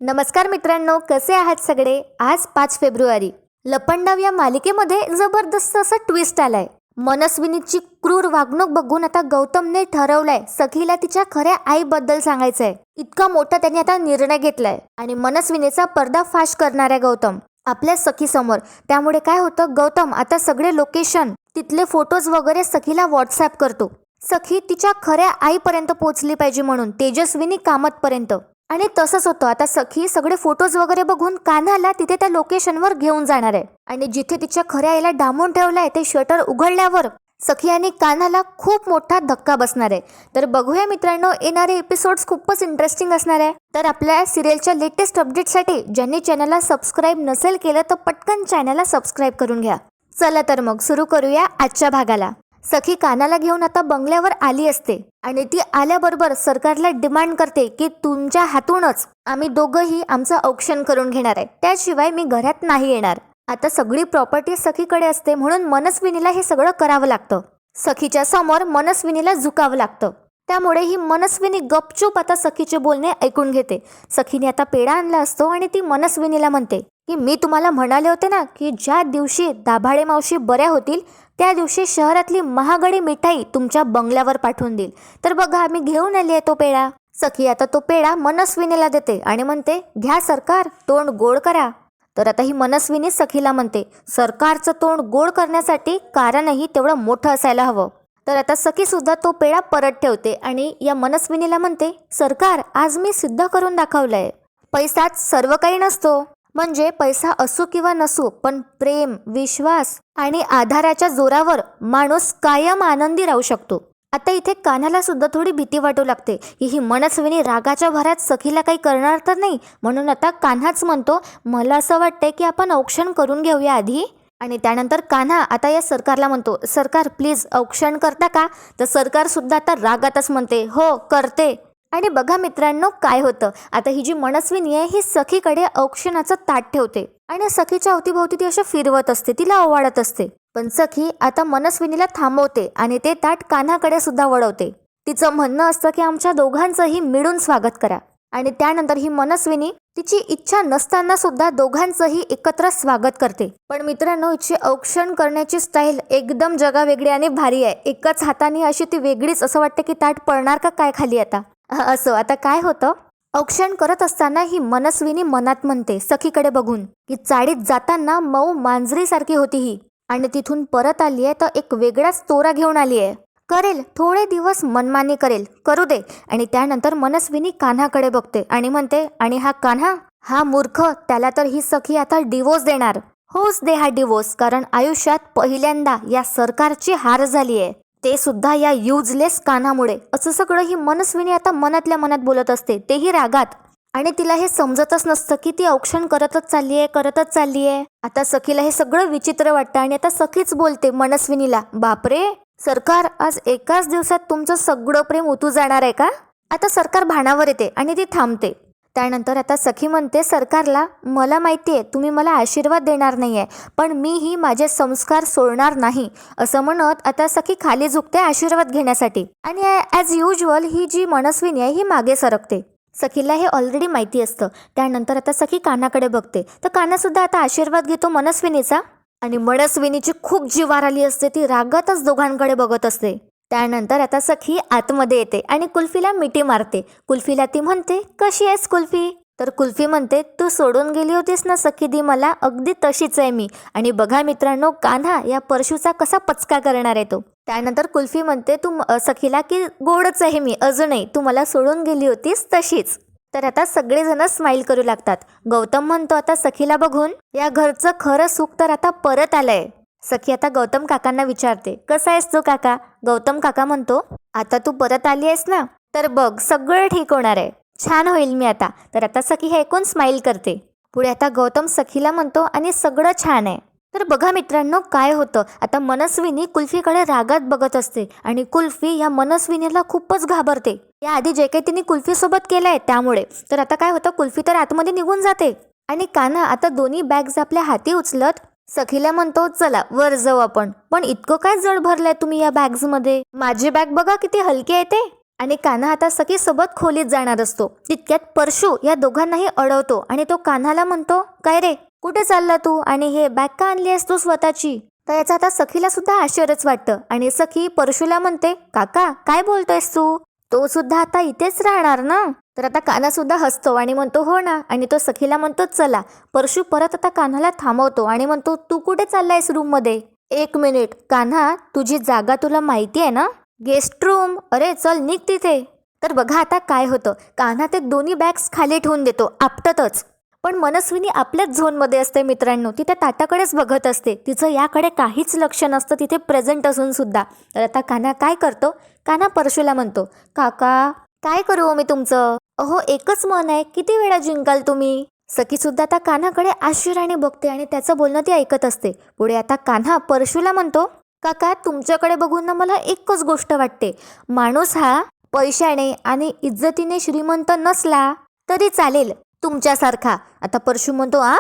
नमस्कार मित्रांनो, कसे आहात सगळे? आज 5 फेब्रुवारी. लपंडाव या मालिकेमध्ये जबरदस्त असा ट्विस्ट आलाय. मनस्विनीची क्रूर वागणूक बघून आता गौतमने ठरवलंय सखीला तिच्या खऱ्या आईबद्दल सांगायचंय. इतका मोठा त्यांनी आता निर्णय घेतलाय आणि मनस्विनीचा पर्दाफाश करणार आहे गौतम आपल्या सखीसमोर. त्यामुळे काय होतं, गौतम आता सगळे लोकेशन, तिथले फोटोज वगैरे सखीला व्हॉट्सअप करतो. सखी तिच्या खऱ्या आईपर्यंत पोहोचली पाहिजे म्हणून, तेजस्विनी कामतपर्यंत. आणि तसंच होतं. आता सखी सगळे फोटोज वगैरे बघून कान्हाला तिथे त्या लोकेशनवर घेऊन जाणार आहे आणि जिथे तिच्या खऱ्या आईला डांबून ठेवलंय ते शटर उघडल्यावर सखी आणि कान्हाला खूप मोठा धक्का बसणार आहे. तर बघूया मित्रांनो, येणारे एपिसोड्स खूपच इंटरेस्टिंग असणार आहे. तर आपल्या सिरियलच्या लेटेस्ट अपडेटसाठी ज्यांनी चॅनलला सबस्क्राईब नसेल केलं तर पटकन चॅनलला सबस्क्राईब करून घ्या. चला तर मग सुरू करूया आजच्या भागाला. सखी कानाला घेऊन आता बंगल्यावर आली असते आणि ती आल्याबरोबर सरकारला डिमांड करते की तुमच्या हातूनच आम्ही दोघंही आमचं औक्षण करून घेणार आहे, त्याशिवाय मी घरात नाही येणार. आता सगळी प्रॉपर्टी सखीकडे असते म्हणून मनस्विनीला हे सगळं करावं लागतं. सखीच्या समोर मनस्विनीला झुकावं लागतं. त्यामुळे ही मनस्विनी गपचूप आता सखीचे बोलणे ऐकून घेते. सखीने आता पेढा आणला असतो आणि ती मनस्विनीला म्हणते की मी तुम्हाला म्हणाले होते ना की ज्या दिवशी दाभाडे मावशी बऱ्या होतील त्या दिवशी शहरातली महागडी मिठाई तुमच्या बंगल्यावर पाठवून देईल. तर बघा मी घेऊन आली आहे तो पेढा. सखी आता तो पेढा मनस्विनीला देते आणि म्हणते घ्या सरकार, तोंड गोड करा. तर आता ही मनस्विनी सखीला म्हणते सरकारचं तोंड गोड करण्यासाठी कारणही तेवढं मोठं असायला हवं. तर आता सखी सुद्धा तो पेढा परत ठेवते आणि या मनस्विनीला म्हणते सरकार, आज मी सिद्ध करून दाखवलंय पैसाच सर्व काही नसतो. म्हणजे पैसा असो किंवा नसो, पण प्रेम, विश्वास आणि आधाराच्या जोरावर माणूस कायम आनंदी राहू शकतो. आता इथे कान्हाला सुद्धा थोडी भीती वाटू लागते की ही मनस्विनी रागाच्या भरात सखीला काही करणार तर नाही. म्हणून आता कान्हाच म्हणतो मला असं वाटतंय की आपण औक्षण करून घेऊया आधी. आणि त्यानंतर कान्हा आता या सरकारला म्हणतो सरकार प्लीज औक्षण करता का? तर सरकार सुद्धा आता रागातच म्हणते हो करते. आणि बघा मित्रांनो काय होतं, आता ही जी मनस्विनी आहे ही सखीकडे औक्षणाचं ताट ठेवते आणि सखीच्या अवतीभोवती ती अशा फिरवत असते, तिला ओवाळत असते. पण सखी आता मनस्विनीला थांबवते आणि ते ताट कान्हाकडे सुद्धा वळवते. तिचं म्हणणं असतं की आमच्या दोघांचंही मिळून स्वागत करा. आणि त्यानंतर ही मनस्विनी तिची इच्छा नसताना सुद्धा दोघांचंही एकत्र स्वागत करते. पण मित्रांनो, हिची औक्षण करण्याची स्टाईल एकदम जगावेगळी आणि भारी आहे. एकाच हाताने अशी ती वेगळीच, असं वाटतं की ताट पडणार का काय खाली आता. असं आता काय होतं, औक्षण करत असताना ही मनस्विनी मनात म्हणते सखीकडे बघून की चाळीत जाताना मऊ मांजरीसारखी होती ही आणि तिथून परत आली आहे तर एक वेगळाच तोरा घेऊन आली आहे. करेल थोडे दिवस मनमानी करेल, करू दे. आणि त्यानंतर मनस्विनी कान्हाकडे बघते आणि म्हणते आणि हा कान्हा, हा मूर्ख, त्याला तर ही सखी आता डिवोर्स देणार. होच दे हा डिवोर्स, कारण आयुष्यात पहिल्यांदा या सरकारची हार झाली आहे, ते सुद्धा या युजलेस कान्हामुळे. असं सगळं ही मनस्विनी आता मनातल्या मनात बोलत असते, तेही रागात. आणि तिला हे समजतच नसतं की ती औक्षण करतच चालली आहे. आता सखीला हे सगळं विचित्र वाटतं आणि आता सखीच बोलते मनस्विनीला बापरे सरकार, आज एकाच दिवसात तुमचं सगळं प्रेम उतू जाणार आहे का? आता सरकार भानावर येते आणि ती थांबते. त्यानंतर आता सखी म्हणते सरकारला मला माहिती आहे तुम्ही मला आशीर्वाद देणार नाही आहे, पण मीही माझे संस्कार सोडणार नाही. असं म्हणत आता सखी खाली झुकते आशीर्वाद घेण्यासाठी आणि ॲज युजल ही जी मनस्विनी आहे ही मागे सरकते. सखीला हे ऑलरेडी माहिती असतं. त्यानंतर आता सखी कानाकडे बघते तर काना सुद्धा आता आशीर्वाद घेतो मनस्विनीचा आणि मनस्विनीची खूप जिवार आली असते, ती रागातच दोघांकडे बघत असते. त्यानंतर आता सखी आतमध्ये येते आणि कुल्फीला मिठी मारते. कुल्फीला ती म्हणते कशी आहेस कुल्फी? तर कुल्फी म्हणते तू सोडून गेली होतीस ना सखी दी मला, अगदी तशीच आहे मी. आणि बघा मित्रांनो, कान्हा या परशूचा कसा पचका करणार आहे तो. त्यानंतर कुल्फी म्हणते तू सखीला की गोडच आहे मी अजूनही, तू मला सोडून गेली होतीस तशीच. तर आता सगळेजण स्माईल करू लागतात. गौतम म्हणतो आता सखीला बघून या घरचं खरं सुख तर आता परत आलंय. सखी आता गौतम काकांना विचारते कसा आहेस तू काका? गौतम काका म्हणतो आता तू परत आली आहेस ना, तर बघ सगळं ठीक होणार आहे, छान होईल मी आता. तर आता सखी हे ऐकून स्माईल करते. पुढे आता गौतम सखीला म्हणतो आणि सगळं छान आहे. तर बघा मित्रांनो काय होतं, आता मनस्विनी कुल्फीकडे रागात बघत असते आणि कुल्फी या मनस्विनीला खूपच घाबरते. या आधी जे काही तिने कुल्फीसोबत केलंय त्यामुळे. तर आता काय होतं, कुल्फी तर आतमध्ये निघून जाते आणि कान्हा आता दोन्ही बॅग्स आपल्या हाती उचलत सखीला म्हणतो चला वर जाऊ आपण. पण इतकं काय जड भरलंय तुम्ही या बॅग्स मध्ये? माझी बॅग बघा किती हलकी आहे ते. आणि कान्हा आता सखी सोबत खोलीत जाणार असतो. तितक्यात परशू या दोघांनाही अडवतो आणि तो कान्हाला म्हणतो, काय रे, कुठे चालला तू आणि हे बॅग का आणली आहेस तू स्वतःची? तर याचा आता सखीला सुद्धा आश्चर्यच वाटतं आणि सखी परशूला म्हणते, काका काय बोलतोयस तू? तो सुद्धा आता इथेच राहणार ना? तर आता कान्हा सुद्धा हसतो आणि म्हणतो, हो ना. आणि तो सखीला म्हणतो, चला. परशू परत आता कान्हाला थांबवतो आणि म्हणतो, तू कुठे चाललायस रूम मध्ये? 1 मिनिट कान्हा, तुझी जागा तुला माहिती आहे ना? Guest room. अरे चल निघ तिथे. तर बघा आता काय होतं, कान्हा ते दोन्ही बॅग्स खाली ठेवून देतो आपटतच. पण मनस्विनी आपल्याच झोनमध्ये असते मित्रांनो. ती त्या ताटाकडेच बघत असते. तिचं याकडे काहीच लक्ष नसतं तिथे प्रेझेंट असून सुद्धा. तर आता कान्हा काय करतो, कान्हा परशूला म्हणतो, काका काय करू हो मी तुमचं? अहो एकच मन आहे, किती वेळा जिंकाल तुम्ही? सखी सुद्धा आता कान्हाकडे आश्चर्याने बघते आणि त्याचं बोलणं ती ऐकत असते. पुढे आता कान्हा परशूला म्हणतो, काका तुमच्याकडे बघून ना मला एकच गोष्ट वाटते, माणूस हा पैशाने आणि इज्जतीने श्रीमंत नसला तरी चालेल तुमच्यासारखा. आता परशू म्हणतो, आ?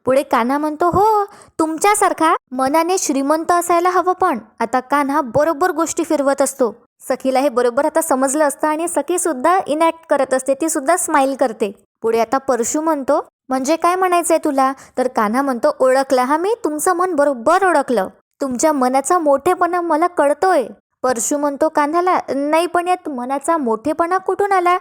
पुढे कान्हा म्हणतो, हो तुमच्यासारखा मनाने श्रीमंत असायला हवं. पण आता कान्हा बरोबर गोष्टी फिरवत असतो. सखीला हे बरोबर आता समजलं असतं आणि सखी सुद्धा इनॅक्ट करत असते, ती सुद्धा स्माइल करते. पुढे आता परशू म्हणतो, म्हणजे काय म्हणायचंय तुला? तर कान्हा म्हणतो, ओळखला हा मी, तुमचं मन बरोबर ओळखलं. तुमच्या मनाचा मोठेपणा मला कळतोय. परशू म्हणतो कान्हाला, नाही पण यात मनाचा मोठेपणा कुठून आला?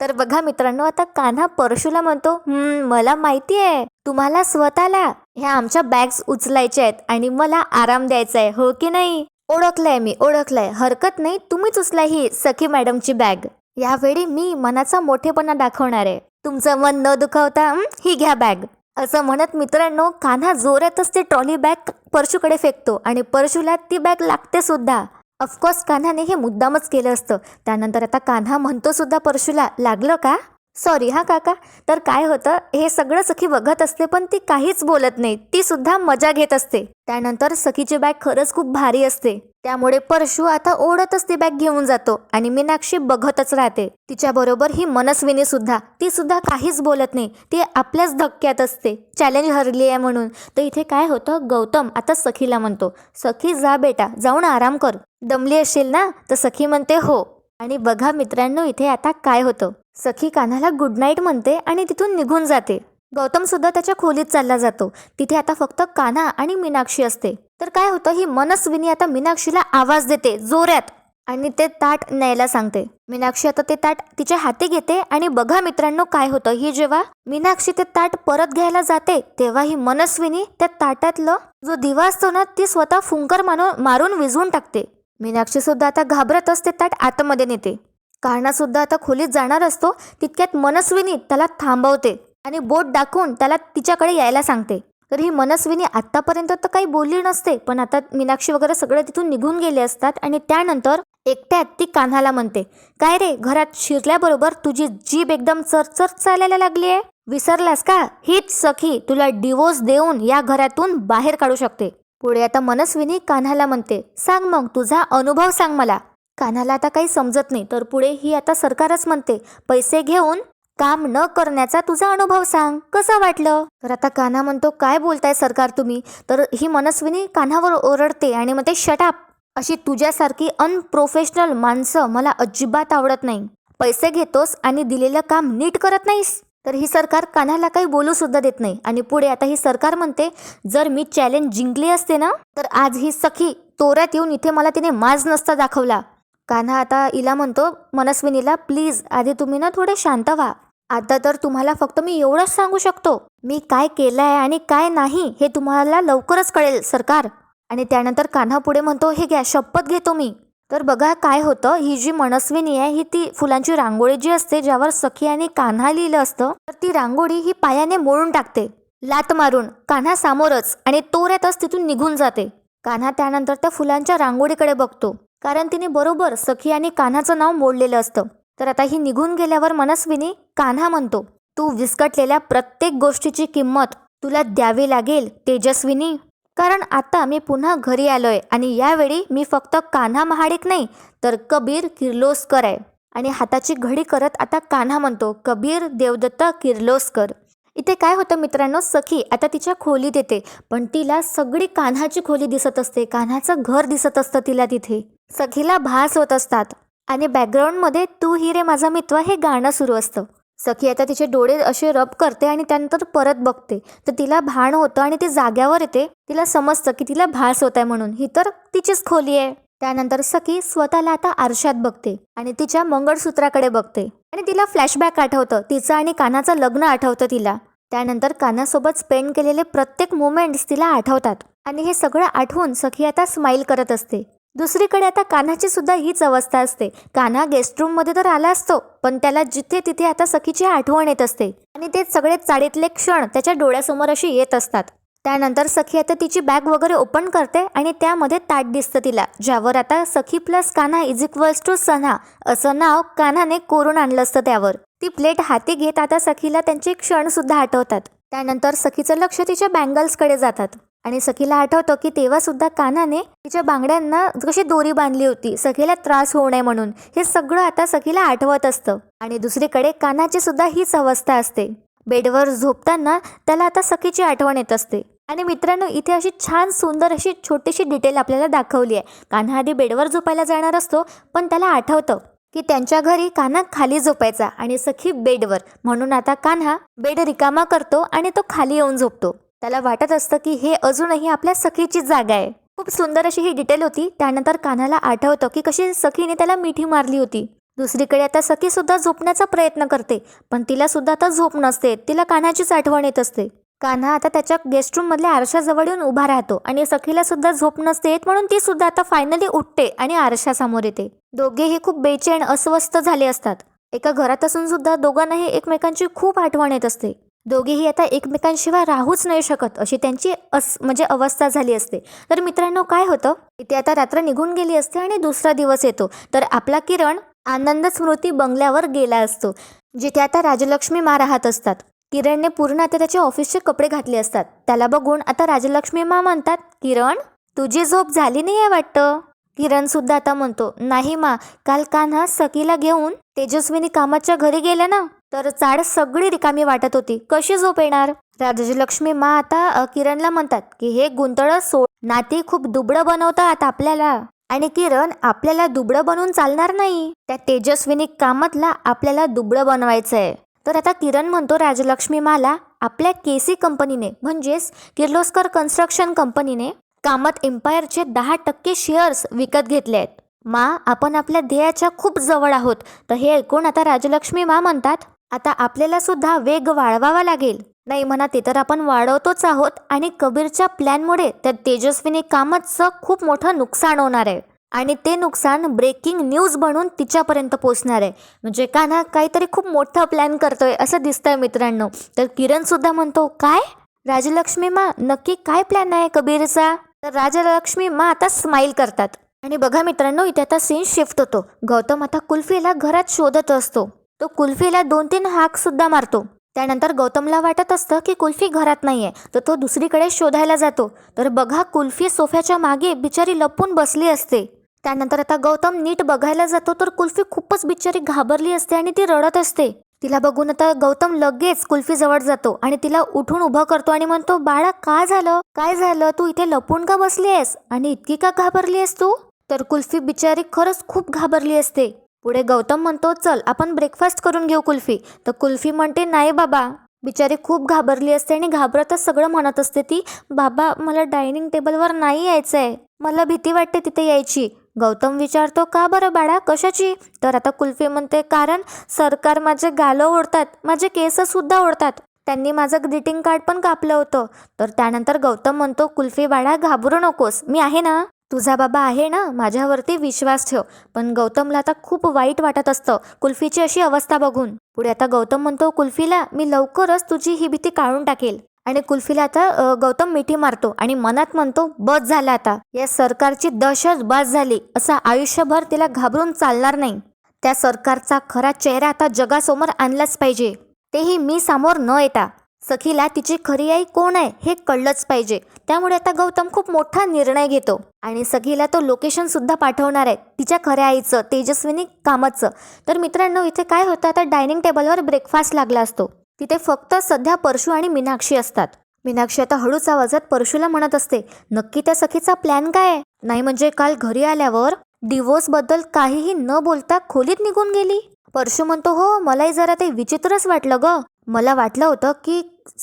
तर बघा मित्रांनो, आता कान्हा परशूला म्हणतो, मला माहिती आहे तुम्हाला स्वतःला ह्या आमच्या बॅग्स उचलायच्या आहेत आणि मला आराम द्यायचा आहे, हो की नाही? ओळखलंय मी, ओळखलंय, हरकत नाही, तुम्हीच उचला ही सखी मॅडमची बॅग. यावेळी मी मनाचा मोठेपणा दाखवणार आहे. तुमचं मन न दुखावता ही घ्या बॅग. असं म्हणत मित्रांनो, कान्हा जोरातच ती ट्रॉली बॅग परशूकडे फेकतो आणि परशूला ती बॅग लागते सुद्धा. ऑफकोर्स कान्हाने हे मुद्दामच केलं असतं. त्यानंतर आता कान्हा म्हणतो सुद्धा परशूला, लागलं का? सॉरी हा काका. तर काय होतं, हे सगळं सखी बघत असते पण ती काहीच बोलत नाही, ती सुद्धा मजा घेत असते. त्यानंतर सखीची बॅग खरंच खूप भारी असते, त्यामुळे परशू आता ओढतच ती बॅग घेऊन जातो आणि मीनाक्षी बघतच राहते. तिच्या बरोबर ही मनस्विनी सुद्धा, ती सुद्धा काहीच बोलत नाही, ती आपल्याच धक्क्यात असते, चॅलेंज हरली आहे म्हणून. तर इथे काय होतं, गौतम आता सखीला म्हणतो, सखी जा बेटा, जाऊन आराम कर, दमली असेल ना? तर सखी म्हणते हो. आणि बघा मित्रांनो, इथे आता काय होतं, सखी कान्हाला गुड नाईट म्हणते आणि तिथून निघून जाते. गौतम सुद्धा त्याच्या खोलीत चालला जातो. तिथे आता फक्त कान्हा आणि मीनाक्षी असते. तर काय होतं, ही मनस्विनी आता मीनाक्षीला आवाज देते जोरात आणि ते ताट न्यायला सांगते. मीनाक्षी आता ते ताट तिच्या हाती घेते आणि बघा मित्रांनो काय होतं, ही जेव्हा मीनाक्षी ते ताट परत घ्यायला जाते तेव्हा ही मनस्विनी त्या ताटातलं जो दिवा असतो ना, ती स्वतः फुंकर मारून विझवून टाकते. मीनाक्षी सुद्धा आता घाबरत असते, ताट आतमध्ये नेते. कान्हा सुद्धा आता खोलीत जाणार असतो, तितक्यात मनस्विनी त्याला थांबवते आणि बोट दाखवून त्याला तिच्याकडे यायला सांगते. तर ही मनस्विनी आतापर्यंत तर काही बोलली नसते, पण आता मीनाक्षी वगैरे सगळे तिथून निघून गेले असतात आणि त्यानंतर एकट्यात ती कान्हाला म्हणते, काय रे, घरात शिरल्याबरोबर तुझी जीभ एकदम चरचर चालायला लागली आहे, विसरलास का? हीच सखी तुला डिवोर्स देऊन या घरातून बाहेर काढू शकते. पुढे आता मनस्विनी कान्हाला म्हणते, सांग मग तुझा अनुभव सांग मला. कान्हाला आता काही समजत नाही. तर पुढे ही आता सरकारच म्हणते, पैसे घेऊन काम न करण्याचा तुझा अनुभव सांग, कसं वाटलं? तर आता कान्हा म्हणतो, काय बोलताय सरकार तुम्ही? तर ही मनस्विनी कान्हावर ओरडते आणि म्हणते, शटअप, अशी तुझ्यासारखी अनप्रोफेशनल माणसं मला अजिबात आवडत नाही. पैसे घेतोस आणि दिलेलं काम नीट करत नाहीस. तर ही सरकार कान्हाला काही बोलू सुद्धा देत नाही. आणि पुढे आता ही सरकार म्हणते, जर मी चॅलेंज जिंकली असते ना, तर आज ही सखी तोऱ्यात येऊन इथे मला तिने माज नसता दाखवला. कान्हा आता हिला म्हणतो, मनस्विनीला, प्लीज आधी तुम्ही ना थोडे शांत व्हा. आता तर तुम्हाला फक्त मी एवढंच सांगू शकतो, मी काय केलंय आणि काय नाही हे तुम्हाला लवकरच कळेल सरकार. आणि त्यानंतर कान्हा पुढे म्हणतो, हे घ्या, शपथ घेतो मी. तर बघा काय होतं, ही जी मनस्विनी आहे, ही ती फुलांची रांगोळी जी असते ज्यावर सखी आणि कान्हा लिहिलं असतं, तर ती रांगोळी ही पायाने मोडून टाकते, लात मारून कान्हा समोरच, आणि तोऱ्यातच तिथून निघून जाते. कान्हा त्यानंतर त्या फुलांच्या रांगोळीकडे बघतो, कारण तिने बरोबर सखी आणि कान्हाचं नाव मोडलेलं असतं. तर आता ही निघून गेल्यावर मनस्विनी कान्हा म्हणतो, तू विस्कटलेल्या प्रत्येक गोष्टीची किंमत तुला द्यावी लागेल तेजस्विनी, कारण आता मी पुन्हा घरी आलोय आणि यावेळी मी फक्त कान्हा महाडिक नाही तर कबीर किर्लोस्कर आहे. आणि हाताची घडी करत आता कान्हा म्हणतो, कबीर देवदत्त किर्लोस्कर. इथे काय होतं मित्रांनो, सखी आता तिच्या खोलीत येते, पण तिला सगळी कान्हाची खोली दिसत असते, कान्हाचं घर दिसत असतं तिला. तिथे सखीला भास होत असतात आणि बॅकग्राऊंडमध्ये तू ही रे माझा मित्र हे गाणं सुरू असतं. सखी आता तिचे डोळे असे रब करते आणि त्यानंतर परत बघते तर तिला भान होतं आणि ती जाग्यावर येते. तिला समजतं की तिला भास होत आहे म्हणून, ही तर तिचीच खोली आहे. त्यानंतर सखी स्वतःला आता आरशात बघते आणि तिच्या मंगळसूत्राकडे बघते आणि तिला फ्लॅशबॅक आठवतं, तिचं आणि कान्हाचं लग्न आठवतं तिला. त्यानंतर कान्हासोबत स्पेंड केलेले प्रत्येक मोमेंट्स तिला आठवतात आणि हे सगळं आठवून सखी आता स्माईल करत असते. दुसरीकडे आता कान्हाची सुद्धा हीच अवस्था असते. कान्हा गेस्ट रूम मध्ये तर आला असतो, पण त्याला जिथे तिथे आता सखीची आठवण येत असते आणि ते सगळे चाळीतले क्षण त्याच्या डोळ्यासमोर अशी येत असतात. त्यानंतर सखी आता तिची बॅग वगैरे ओपन करते आणि त्यामध्ये ताट दिसतं तिला, ज्यावर आता सखी plus Kanha is equals to Sanha असं नाव कान्हाने कोरून आणलं असतं. त्यावर ती प्लेट हाती घेत आता सखीला त्यांचे क्षण सुद्धा आठवतात. त्यानंतर सखीचं लक्ष तिच्या बँगल्सकडे जातात आणि सखीला आठवतं की तेव्हा सुद्धा कान्हाने तिच्या बांगड्यांना कशी दोरी बांधली होती सखीला त्रास होऊ नये म्हणून. हे सगळं आता सखीला आठवत असतं. आणि दुसरीकडे कान्हाची सुद्धा हीच अवस्था असते. बेडवर झोपताना त्याला आता सखीची आठवण येत असते. आणि मित्रांनो, इथे अशी छान सुंदर अशी छोटीशी डिटेल आपल्याला दाखवली आहे. कान्हा आधी बेडवर झोपायला जाणार असतो, पण त्याला आठवतं की त्यांच्या घरी कान्हा खाली झोपायचा आणि सखी बेडवर, म्हणून आता कान्हा बेड रिकामा करतो आणि तो खाली येऊन झोपतो. त्याला वाटत असतं की हे अजूनही आपल्या सखीची जागा आहे. खूप सुंदर अशी ही डिटेल होती. त्यानंतर कान्हाला आठवतं की कशी सखीने त्याला मिठी मारली होती. दुसरीकडे आता सखी सुद्धा झोपण्याचा प्रयत्न करते, पण तिला सुद्धा आता झोप नसते, तिला कान्हाचीच आठवण येत असते. कान्हा आता त्याच्या गेस्ट रूम मधल्या आरशाजवळ येऊन उभा राहतो आणि सखीला सुद्धा झोप नसते येत, म्हणून ती सुद्धा आता फायनली उठते आणि आरशासमोर येते. दोघेही खूप बेचैन अस्वस्थ झाले असतात. एका घरात असून सुद्धा दोघांनाही एकमेकांची खूप आठवण येत असते. दोघेही आता एकमेकांशिवाय राहूच नाही शकत अशी त्यांची म्हणजे अवस्था झाली असते. तर मित्रांनो, काय होतं इथे आता रात्र निघून गेली असते आणि दुसरा दिवस येतो. तर आपला किरण आनंद स्मृती बंगल्यावर गेला असतो, जिथे आता राजलक्ष्मी मा राहत असतात. किरणने पूर्ण आता त्याचे ऑफिसचे कपडे घातले असतात. त्याला बघून आता राजलक्ष्मी मा म्हणतात, किरण तुझी झोप झाली नाही आहे वाटतं. किरण सुद्धा आता म्हणतो, नाही मा, काल कान्हा सखीला घेऊन तेजस्विनी कामाच्या घरी गेल्या ना, तर चाड सगळी रिकामी वाटत होती, कशी झोप येणार. राजलक्ष्मी मा आता किरणला म्हणतात की हे गुंतळ सोड, नाती खूप दुबळं बनवतात आपल्याला. आणि किरण, आपल्याला दुबळं बनवून चालणार नाही, त्या तेजस्विनी कामातला आपल्याला दुबळं बनवायचं आहे. तर आता किरण म्हणतो राजलक्ष्मी माला, आपल्या केसी कंपनीने म्हणजेच किर्लोस्कर कन्स्ट्रक्शन कंपनीने कामत एम्पायरचे 10% शेअर्स विकत घेतले आहेत. मा, आपण आपल्या ध्येयाच्या खूप जवळ आहोत. तर हे ऐकून आता राजलक्ष्मी मा म्हणतात, आता आपल्याला सुद्धा वेग वाढवावा लागेल. नाही म्हणा, ते तर आपण वाढवतोच आहोत आणि कबीरच्या प्लॅनमुळे त्या तेजस्विनी कामतचं खूप मोठं नुकसान होणार आहे आणि ते नुकसान ब्रेकिंग न्यूज बनून तिच्यापर्यंत पोहोचणार आहे. म्हणजे कान्हा काहीतरी खूप मोठा प्लॅन करतोय असं दिसतंय मित्रांनो. तर किरण सुद्धा म्हणतो, काय राजलक्ष्मी मा, नक्की काय प्लॅन आहे कबीरचा. तर राजलक्ष्मी मा आता स्माईल करतात. आणि बघा मित्रांनो, इथे आता सीन शिफ्ट होतो. गौतम आता कुल्फीला घरात शोधत असतो. तो कुल्फीला 2-3 हाक सुद्धा मारतो. त्यानंतर गौतमला वाटत असतं की कुल्फी घरात नाहीये, तर तो दुसरीकडे शोधायला जातो. तर बघा, कुल्फी सोफ्याच्या मागे बिचारी लपून बसली असते. त्यानंतर आता गौतम नीट बघायला जातो, तर कुल्फी खूपच बिचारी घाबरली असते आणि ती रडत असते. तिला बघून आता गौतम लगेच कुल्फी जवळ जातो आणि तिला उठून उभं करतो आणि म्हणतो, बाळा काय झालं, काय झालं, तू इथे लपून का बसली आहेस आणि इतकी का घाबरली आहेस तू. तर कुल्फी बिचारी खरंच खूप घाबरली असते. पुढे गौतम म्हणतो, चल आपण ब्रेकफास्ट करून घेऊ कुल्फी. तर कुल्फी म्हणते, नाही बाबा. बिचारी खूप घाबरली असते आणि घाबरतच सगळं म्हणत असते ती, बाबा मला डायनिंग टेबलवर नाही यायचंय, मला भीती वाटते तिथे यायची. गौतम विचारतो, का बरं बाळा, कशाची. तर आता कुल्फी म्हणते, कारण सरकार माझे गालं ओढतात, माझे केस सुद्धा ओढतात, त्यांनी माझं ग्रीटिंग कार्ड पण कापलं होतं. तर त्यानंतर गौतम म्हणतो, कुल्फी बाळा घाबरू नकोस, मी आहे ना, तुझा बाबा आहे ना, माझ्यावरती विश्वास ठेव. पण गौतमला आता खूप वाईट वाटत असतं कुल्फीची अशी अवस्था बघून. पुढे आता गौतम म्हणतो, कुल्फीला मी लवकरच तुझी ही भीती काढून टाकेल. आणि कुल्फीला आता गौतम मिठी मारतो आणि मनात म्हणतो, बस झालं आता, या सरकारची दहशत बस झाली, असा आयुष्यभर तिला घाबरून चालणार नाही. त्या सरकारचा खरा चेहरा आता जगासमोर आणलाच पाहिजे, तेही मी समोर न येता. सखीला तिची खरी आई कोण आहे हे कळलंच पाहिजे. त्यामुळे आता गौतम खूप मोठा निर्णय घेतो आणि सखीला तो लोकेशन सुद्धा पाठवणार आहे तिच्या खऱ्या आईचं, तेजस्विनी कामतचं. तर मित्रांनो, इथे काय होतं, आता डायनिंग टेबलवर ब्रेकफास्ट लागला असतो. तिथे फक्त सध्या परशू आणि मीनाक्षी असतात. मीनाक्षी आता हळूच आवाजात परशूला म्हणत असते, नक्की त्या सखीचा प्लॅन काय आहे. नाही म्हणजे काल घरी आल्यावर डिवोर्सबद्दल काहीही न बोलता खोलीत निघून गेली. परशू म्हणतो, हो मलाही जरा ते विचित्रच वाटलं ग. मला वाटलं होतं की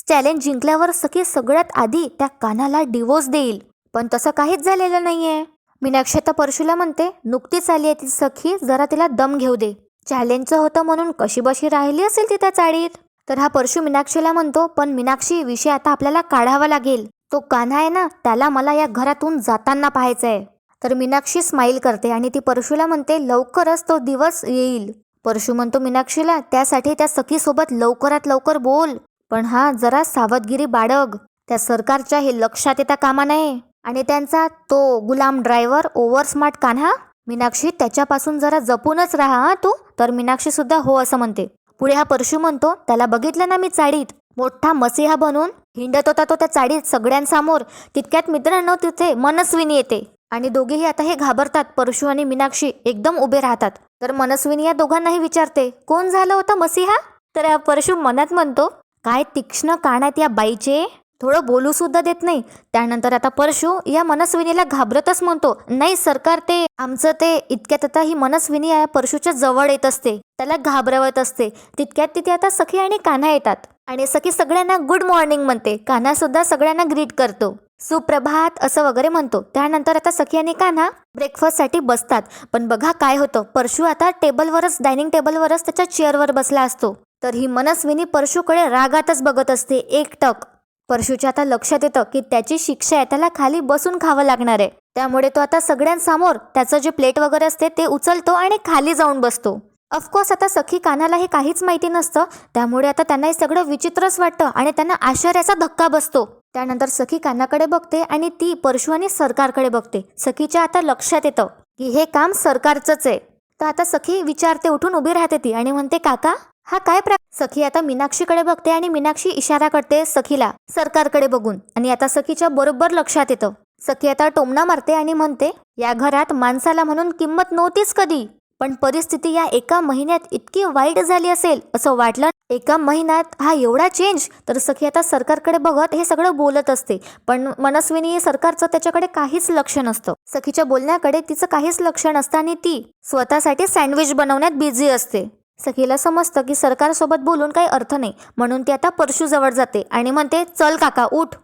चॅलेंज जिंकल्यावर सखी सगळ्यात आधी त्या कान्हाला डिवोर्स देईल, पण तसं काहीच झालेलं नाहीये. मीनाक्षी आता परशूला म्हणते, नुकतीच आली आहे ती सखी, जरा तिला दम घेऊ दे. चॅलेंजचं होतं म्हणून कशी बशी राहिली असेल ती त्या चाळीत. तर हा परशू मीनाक्षीला म्हणतो, पण मीनाक्षी विषय आता आपल्याला काढावा लागेल. तो कान्हा आहे ना, त्याला मला या घरातून जाताना पाहायचंय. तर मीनाक्षी स्माईल करते आणि ती परशूला म्हणते, लवकरच तो दिवस येईल. परशू म्हणतो मीनाक्षीला, त्यासाठी त्या सखीसोबत लवकरात लवकर बोल, पण हा जरा सावधगिरी बाळग. त्या सरकारच्या हे लक्षात येता कामा नये. आणि त्यांचा तो गुलाम driver over smart Kanha, Meenakshi त्याच्यापासून जरा जपूनच राहा हा तू. तर मीनाक्षी सुद्धा हो असं म्हणते. पुढे हा परशू म्हणतो, त्याला बघितलं ना मी चाळीत, मोठा मसीहा बनून हिंडत होता तो त्या चाळीत सगळ्यांसमोर. तितक्यात मित्रांनो तिथे मनस्विनी येते आणि दोघेही आता हे घाबरतात. परशू आणि मीनाक्षी एकदम उभे राहतात. तर मनस्विनी या दोघांनाही विचारते, कोण झालं होतं मसीहा? तर परशू मनात म्हणतो, काय तीक्ष्ण कान आहेत या बाईचे, थोडं बोलू सुद्धा देत नाही. त्यानंतर आता परशू या मनस्विनीला घाबरतच म्हणतो, नाही सरकार ते आमचं ते. इतक्यात आता ही मनस्विनी या परशूच्या जवळ येत असते, त्याला घाबरवत असते. तितक्यात तिथे आता सखी आणि कान्हा येतात आणि सखी सगळ्यांना गुड मॉर्निंग म्हणते. कान्हा सुद्धा सगळ्यांना ग्रीट करतो, सुप्रभात असं वगैरे म्हणतो. त्यानंतर आता सखी आणि कान्हा ब्रेकफास्टसाठी बसतात. पण बघा काय होतं, परशू आता टेबलवरच, डायनिंग टेबलवरच त्याच्या चेअरवर बसला असतो. तर ही मनस्विनी परशूकडे रागातच बघत असते एकटक. परशूच्या आता लक्षात येतं की त्याची शिक्षा आहे, त्याला खाली बसून खावं लागणार आहे. त्यामुळे तो आता सगळ्यांसमोर त्याचं जे प्लेट वगैरे असते ते उचलतो आणि खाली जाऊन बसतो. ऑफकोर्स आता सखी कान्हाला हे काहीच माहिती नसतं, त्यामुळे आता त्यांना हे सगळं विचित्रच वाटतं आणि त्यांना आश्चर्याचा धक्का बसतो. त्यानंतर सखी कान्हाकडे बघते आणि ती परशू आणि सरकारकडे बघते. सखीच्या आता लक्षात येतं की हे काम सरकारचंच आहे. तर आता सखी विचारते, उठून उभी राहते ती आणि म्हणते, काका हा काय सखी आता मीनाक्षीकडे बघते आणि मीनाक्षी इशारा करते सखीला सरकारकडे बघून. आणि आता सखीच्या बरोबर लक्षात येतं. सखी आता टोमणा मारते आणि म्हणते, या घरात माणसाला म्हणून किंमत नव्हतीच कधी, पण परिस्थिती या एका महिन्यात इतकी वाईट झाली असेल असं वाटलं. एका महिन्यात हा एवढा चेंज. तर सखी आता सरकारकडे बघत हे सगळं बोलत असते, पण मनस्विनी सरकारचं त्याच्याकडे काहीच लक्ष नसतं. सखीच्या बोलण्याकडे तिचं काहीच लक्ष नसतं आणि ती स्वतःसाठी सँडविच बनवण्यात बिझी असते. सखीला समजतं की सरकारसोबत बोलून काही अर्थ नाही, म्हणून ती आता परशू जवळ जाते आणि म्हणते, चल काका उठ.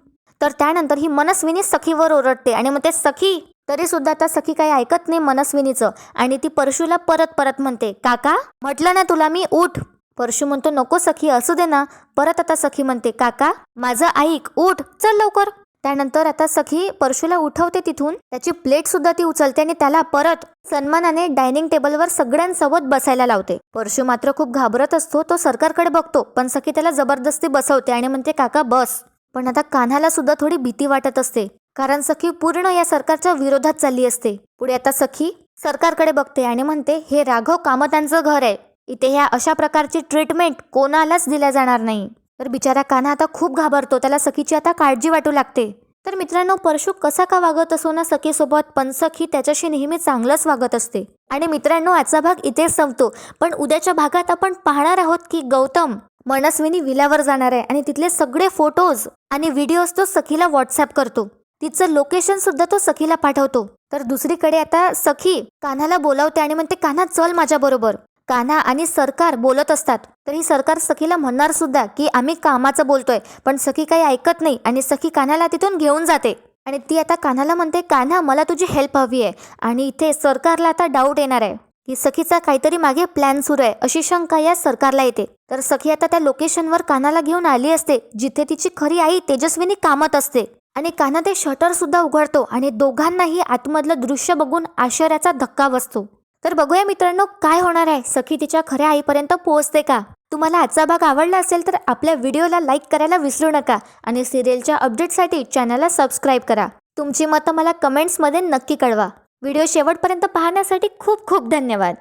तर त्यानंतर ही मनस्विनी सखीवर ओरडते आणि म्हणते, सखी. तरी सुद्धा आता सखी काही ऐकत नाही मनस्विनीचं आणि ती परशूला परत परत म्हणते, काका म्हटलं ना तुला मी, उठ. परशू म्हणतो, नको सखी असू दे ना. परत आता सखी म्हणते, काका माझं ऐक, उठ चल लवकर. त्यानंतर आता सखी परशूला उठवते तिथून, त्याची प्लेट सुद्धा ती उचलते आणि त्याला परत सन्मानाने डायनिंग टेबलवर सगळ्यांसोबत बसायला लावते. परशू मात्र खूप घाबरत असतो. तो सरकारकडे बघतो, पण सखी त्याला जबरदस्ती बसवते आणि म्हणते, काका बस. पण आता कान्हाला सुद्धा थोडी भीती वाटत असते, कारण सखी पूर्ण या सरकारच्या विरोधात चालली असते. पुढे आता सखी सरकारकडे बघते आणि म्हणते, हे राघव कामतांचं घर आहे, इथे ह्या अशा प्रकारची ट्रीटमेंट कोणालाच दिल्या जाणार नाही. तर बिचारा कान्हा आता खूप घाबरतो, त्याला सखीची आता काळजी वाटू लागते. तर मित्रांनो, परशू कसा का वागत असो ना सखीसोबत, पण सखी त्याच्याशी नेहमी चांगलंच वागत असते. आणि मित्रांनो, आजचा भाग इथेच संपतो, पण उद्याच्या भागात आपण पाहणार आहोत की गौतम मनस्विनी विल्यावर जाणार आहे आणि तिथले सगळे फोटोज आणि व्हिडिओज तो सखीला व्हॉट्सअप करतो. तिचं लोकेशन सुद्धा तो सखीला पाठवतो. तर दुसरीकडे आता सखी कान्हाला बोलावते आणि म्हणते, कान्हा चल माझ्या बरोबर. कान्हा आणि सरकार बोलत असतात, तर ही सरकार सखीला म्हणणार सुद्धा की आम्ही कामाचं बोलतोय, पण सखी काही ऐकत नाही आणि सखी कान्हाला तिथून घेऊन जाते. आणि ती आता कान्हाला म्हणते, कान्हा मला तुझी हेल्प हवी आहे. आणि इथे सरकारला आता डाऊट येणार आहे की सखीचा काहीतरी मागे प्लॅन सुरू आहे, अशी शंका या सरकारला येते. तर सखी आता त्या लोकेशनवर कान्हाला घेऊन आली असते, जिथे तिची खरी आई तेजस्विनी कामत असते. आणि कान्हा ते शटर सुद्धा उघडतो आणि दोघांनाही आतमधलं दृश्य बघून आश्चर्याचा धक्का बसतो. तर बघूया मित्रांनो, काय होणार आहे, सखी तिच्या खऱ्या आईपर्यंत पोहोचते का. तुम्हाला आजचा भाग आवडला असेल तर आपल्या व्हिडिओला लाईक करायला विसरू नका आणि सिरियलच्या अपडेटसाठी चॅनलला सबस्क्राईब करा. तुमची मतं मला कमेंट्समध्ये नक्की कळवा. व्हिडिओ शेवटपर्यंत पाहण्यासाठी खूप खूप धन्यवाद.